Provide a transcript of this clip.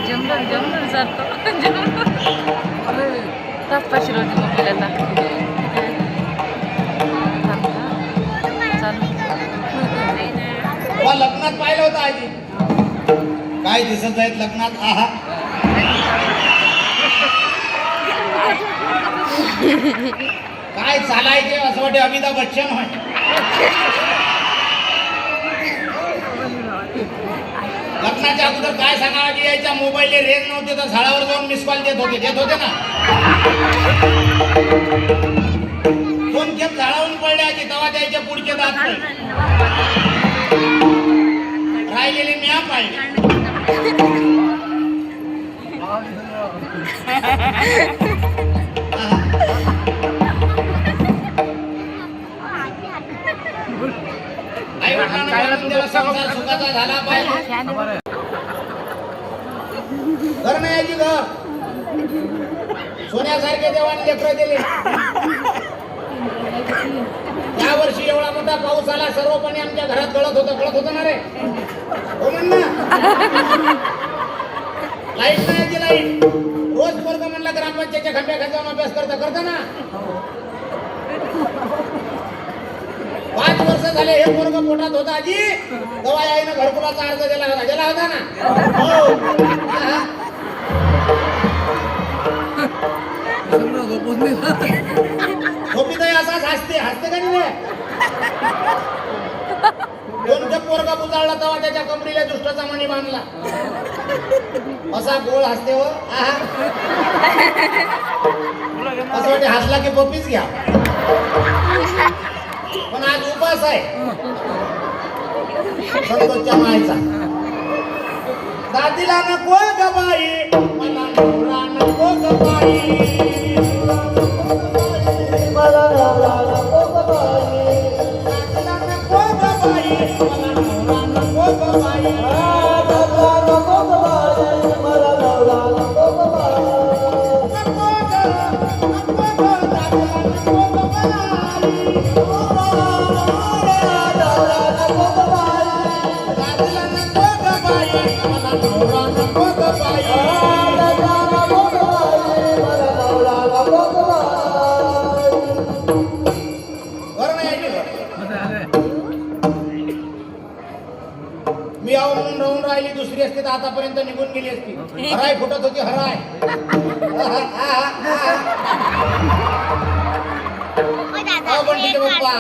जंगल जंगल जातो तासपाशी रोजी मोबाईल लग्नात पाहिलं होतं आधी काय दिसत आहेत लग्नात आहा काय चालायचे असं वाटते अमिताभ बच्चन होय लग्नाच्या अगोदर काय सांगा की यायच्या मोबाईलला रेंज नव्हते तर झाडावर जाऊन मिस कॉल देत होते ना दोन खेप झाडावरून पडले आधी तेव्हा द्यायचे पुढचे दात राहिलेले म्या पाहिजे आई वडिलांना संसार सुखाचा झाला पाहिजे घर नाही यायची घर सोन्यासारखे देवाने लेकरं दिले या वर्षी एवढा मोठा पाऊस आला सर्व पाणी आमच्या घरात गळत होतं ना रे हो म्हण ना लाईट नाही यायची लाईट रोज पोरग म्हणलं ग्रामपंचायतच्या खंड्या खाली जाऊन अभ्यास करता ना 5 वर्ष झाले हे पोरग पोटात होता आजी तेव्हा आईनं घरकुलाचा अर्ज दिला होता ना झोपीतही असाच हसते का नाही दोन पोरगा बुजाळला तेव्हा त्याच्या कमरीला दुष्टाचा मणी बांधला असा गोळ हसते हो असं वाटते हसला की पप्पीच घ्या पण आज उपास आहे संतोषच्या मायचा दादीला नको ग बाई मला नवरा नको ग बाई मला नवरा नको ग बाई दादीला नको ग बाई मला नवरा नको ग बाई दादीला नको ग बाई मला नवरा नको ग बाई मी आहो म्हणून राहून राहिली दुसरी असते तर आतापर्यंत निघून गेली असती हराय फुटत होती हराय पण ठीक आहे बाप्पा